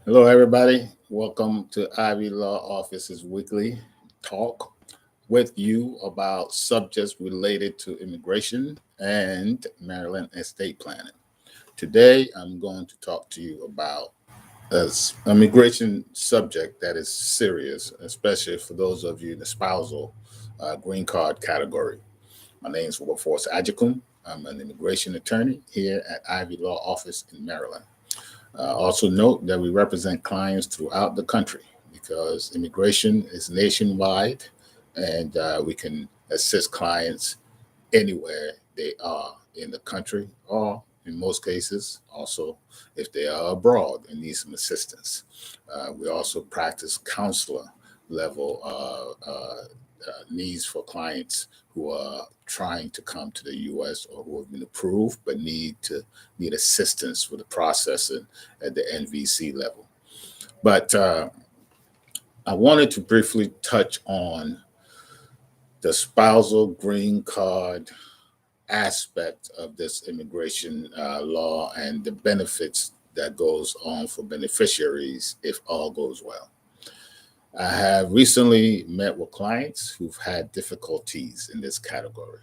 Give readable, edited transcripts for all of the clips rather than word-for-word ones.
Hello, everybody. Welcome to Ivy Law Office's weekly talk with you about subjects related to immigration and Maryland estate planning. Today, I'm going to talk to you about an immigration subject that is serious, especially for those of you in the spousal green card category. My name is Wilberforce Agyekum. I'm an immigration attorney here at Ivy Law Office in Maryland. Also, note that we represent clients throughout the country because immigration is nationwide and we can assist clients anywhere they are in the country or, in most cases, also if they are abroad and need some assistance. We also practice counselor level needs for clients who are trying to come to the U.S. or who have been approved but need assistance with the processing at the NVC level. But I wanted to briefly touch on the spousal green card aspect of this immigration law and the benefits that goes on for beneficiaries if all goes well. I have recently met with clients who've had difficulties in this category.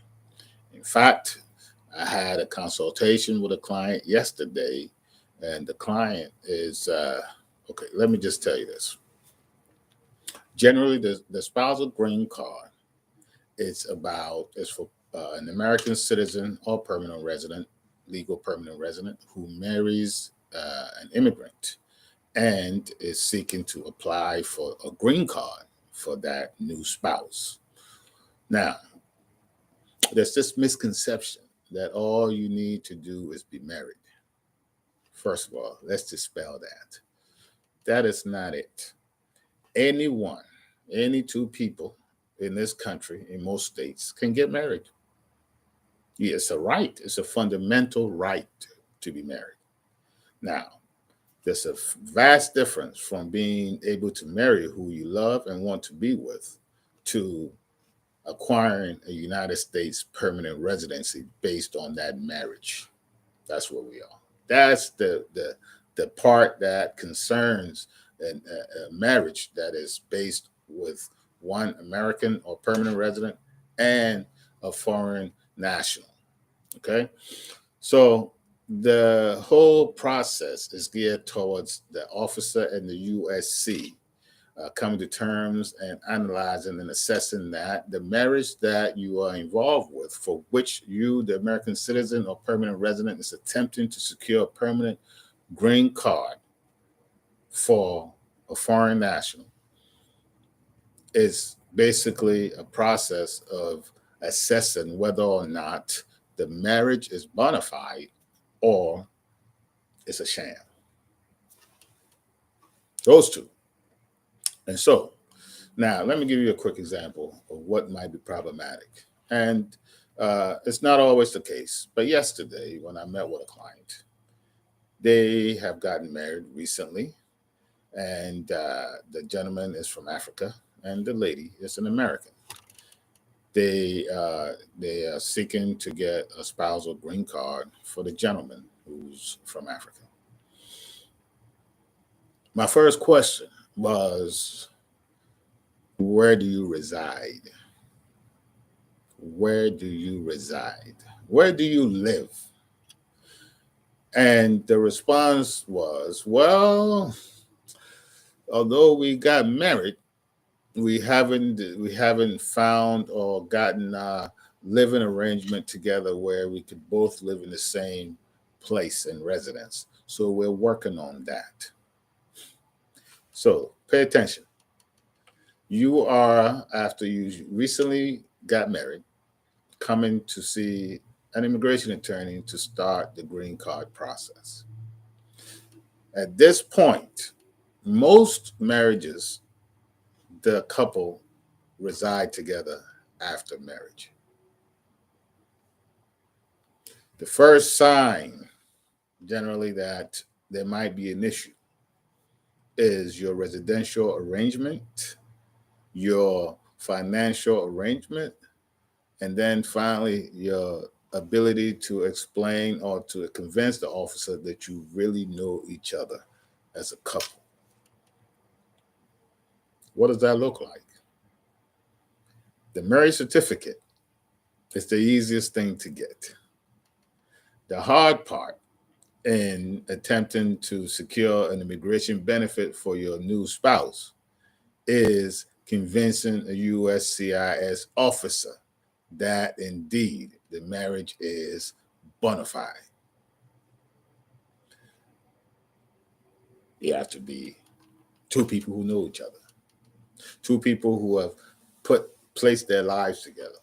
In fact, I had a consultation with a client yesterday, and the client is okay. Let me just tell you this. Generally, the spousal green card is for an American citizen or permanent resident, legal permanent resident who marries an immigrant and is seeking to apply for a green card for that new spouse. Now, there's this misconception that all you need to do is be married. First of all, let's dispel that. That is not it. Anyone, any two people in this country, in most states, can get married. Yeah, it's a right, it's a fundamental right to be married. Now, there's a vast difference from being able to marry who you love and want to be with to acquiring a United States permanent residency based on that marriage. That's where we are. That's the part that concerns a marriage that is based with one American or permanent resident and a foreign national. Okay, so the whole process is geared towards the officer and the USC coming to terms and analyzing and assessing that the marriage that you are involved with, for which you, the American citizen or permanent resident, is attempting to secure a permanent green card for a foreign national, is basically a process of assessing whether or not the marriage is bona fide or it's a sham. Those two. And so, now let me give you a quick example of what might be problematic. And it's not always the case, but yesterday when I met with a client, they have gotten married recently, and the gentleman is from Africa, and the lady is an American. They are seeking to get a spousal green card for the gentleman who's from Africa. My first question was, where do you reside? Where do you reside? Where do you live? And the response was, well, although we got married, we haven't found or gotten a living arrangement together where we could both live in the same place and residence. So we're working on that. So pay attention. You are, after you recently got married, coming to see an immigration attorney to start the green card process. At this point, most marriages, the couple reside together after marriage. The first sign, generally, that there might be an issue is your residential arrangement, your financial arrangement, and then finally your ability to explain or to convince the officer that you really know each other as a couple. What does that look like? The marriage certificate is the easiest thing to get. The hard part in attempting to secure an immigration benefit for your new spouse is convincing a USCIS officer that indeed the marriage is bona fide. You have to be two people who know each other, two people who have placed their lives together.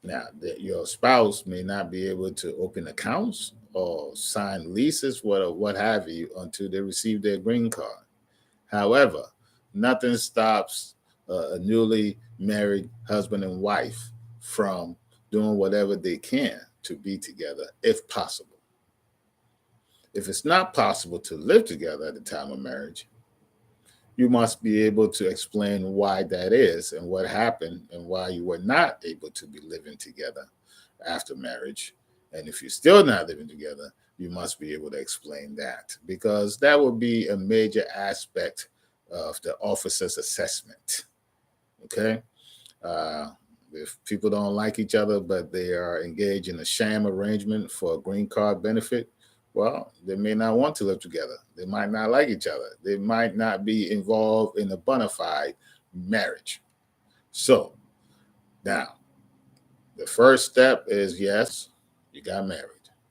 Now, your spouse may not be able to open accounts or sign leases, what have you, until they receive their green card. However, nothing stops a newly married husband and wife from doing whatever they can to be together if possible. If it's not possible to live together at the time of marriage, you must be able to explain why that is and what happened and why you were not able to be living together after marriage. And if you're still not living together, you must be able to explain that, because that would be a major aspect of the officer's assessment. Okay? If people don't like each other, but they are engaged in a sham arrangement for a green card benefit, well, they may not want to live together. They might not like each other. They might not be involved in a bona fide marriage. So now, the first step is, yes, you got married.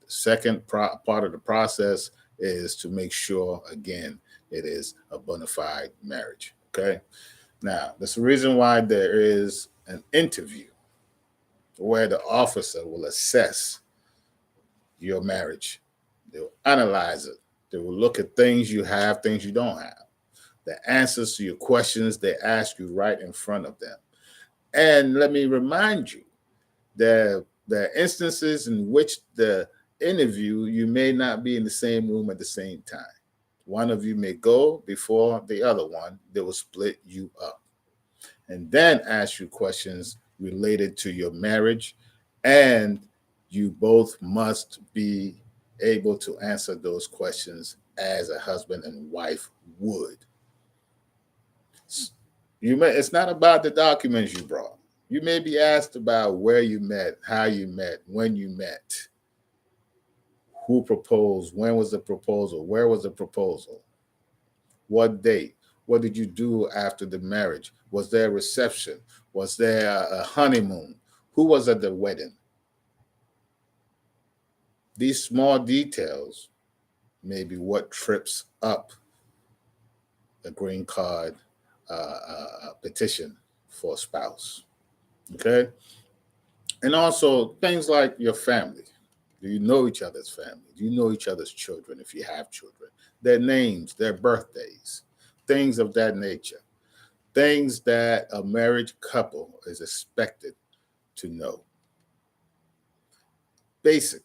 The second part of the process is to make sure, again, it is a bona fide marriage. Okay? Now, that's the reason why there is an interview where the officer will assess your marriage. They'll analyze it. They will look at things you have, things you don't have. The answers to your questions they ask you right in front of them. And let me remind you that there are instances in which the interview, you may not be in the same room at the same time. One of you may go before the other one. They will split you up and then ask you questions related to your marriage, and you both must be able to answer those questions as a husband and wife would. It's not about the documents you brought. You may be asked about where you met, how you met, when you met, who proposed, when was the proposal, where was the proposal, what date, what did you do after the marriage, was there a reception, was there a honeymoon, who was at the wedding. These small details may be what trips up a green card petition for a spouse. Okay? And also things like your family. Do you know each other's family? Do you know each other's children if you have children? Their names, their birthdays, things of that nature. Things that a married couple is expected to know. Basic,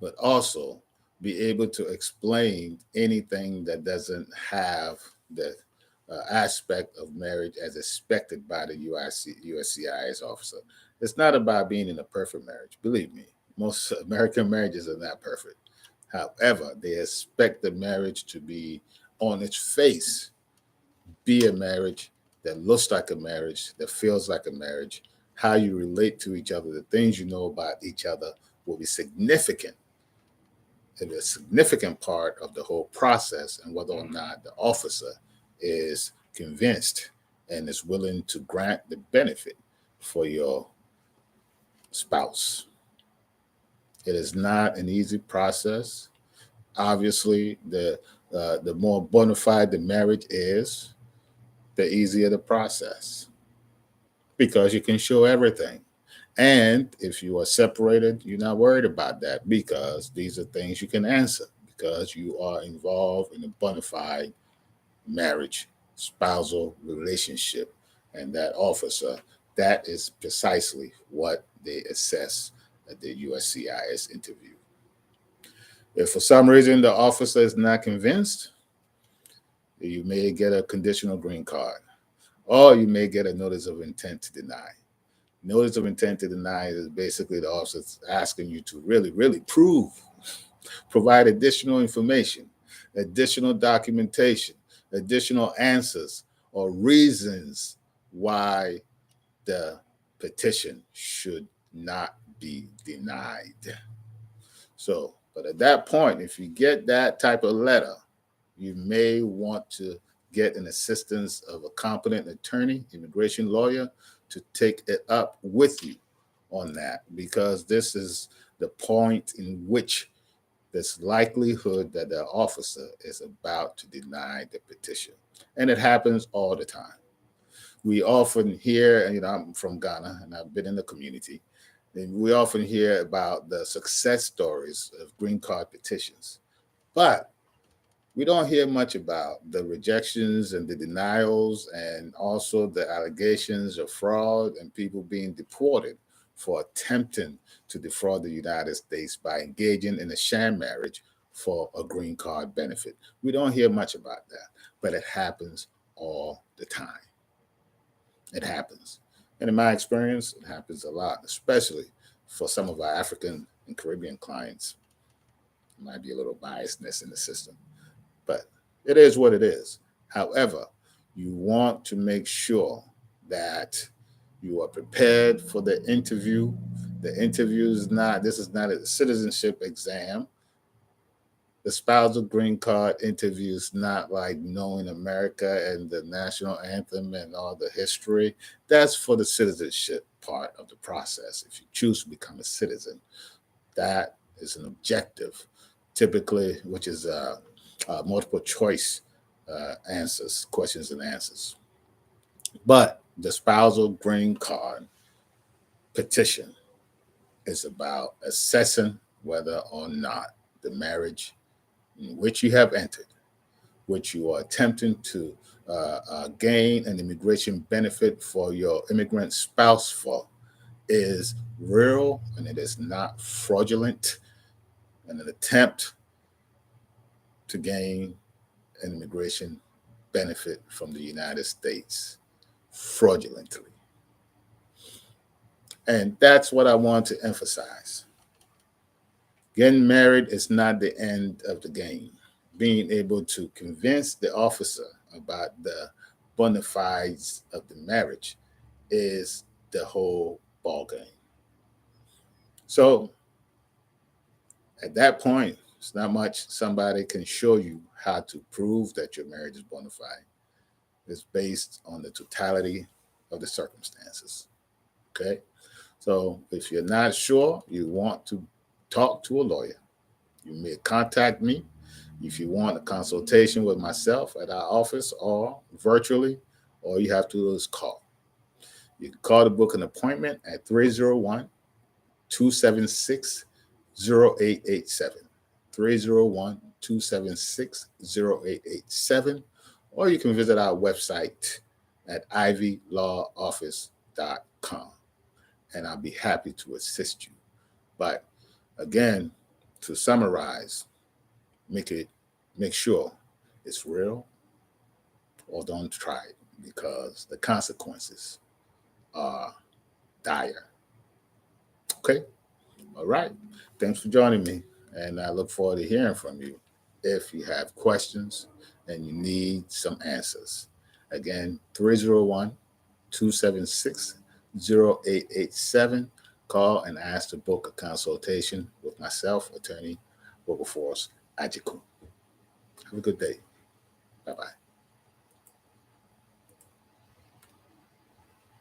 but also be able to explain anything that doesn't have the aspect of marriage as expected by the USCIS officer. It's not about being in a perfect marriage. Believe me, most American marriages are not perfect. However, they expect the marriage to be on its face, be a marriage that looks like a marriage, that feels like a marriage. How you relate to each other, the things you know about each other will be significant. It is a significant part of the whole process, and whether or not the officer is convinced and is willing to grant the benefit for your spouse. It is not an easy process. Obviously, the more bona fide the marriage is, the easier the process, because you can show everything. And if you are separated, you're not worried about that, because these are things you can answer, because you are involved in a bona fide marriage, spousal relationship. And that officer, that is precisely what they assess at the USCIS interview. If for some reason the officer is not convinced, you may get a conditional green card, or you may get a notice of intent to deny. Notice of intent to deny is basically the officer asking you to really provide additional information, additional documentation, additional answers or reasons why the petition should not be denied. So, but at that point, if you get that type of letter, you may want to get an assistance of a competent attorney, immigration lawyer, to take it up with you on that, because this is the point in which there's likelihood that the officer is about to deny the petition. And it happens all the time. We often hear, I'm from Ghana and I've been in the community, and we often hear about the success stories of green card petitions. But we don't hear much about the rejections and the denials, and also the allegations of fraud and people being deported for attempting to defraud the United States by engaging in a sham marriage for a green card benefit. We don't hear much about that, but it happens all the time. It happens. And in my experience, it happens a lot, especially for some of our African and Caribbean clients. There might be a little biasness in the system, but it is what it is. However, you want to make sure that you are prepared for the interview. The interview is not, this is not a citizenship exam. The spousal green card interview is not like knowing America and the national anthem and all the history. That's for the citizenship part of the process. If you choose to become a citizen, that is an objective, typically, which is multiple choice answers, questions and answers. But the spousal green card petition is about assessing whether or not the marriage in which you have entered, which you are attempting to gain an immigration benefit for your immigrant spouse for, is real and it is not fraudulent and an attempt to gain an immigration benefit from the United States fraudulently. And that's what I want to emphasize. Getting married is not the end of the game. Being able to convince the officer about the bona fides of the marriage is the whole ballgame. So at that point, it's not much somebody can show you how to prove that your marriage is bona fide. It's based on the totality of the circumstances. Okay? So if you're not sure, you want to talk to a lawyer, you may contact me. If you want a consultation with myself at our office or virtually, all you have to do is call. You can call to book an appointment at 301 276 0887. 301 276 0887. Or you can visit our website at ivylawoffice.com. And I'll be happy to assist you. But again, to summarize, make sure it's real, or don't try it, because the consequences are dire. Okay? All right. Thanks for joining me. And I look forward to hearing from you if you have questions and you need some answers. Again, 301 276 0887. Call and ask to book a consultation with myself, attorney Wilberforce Agyekum. Have a good day. Bye-bye.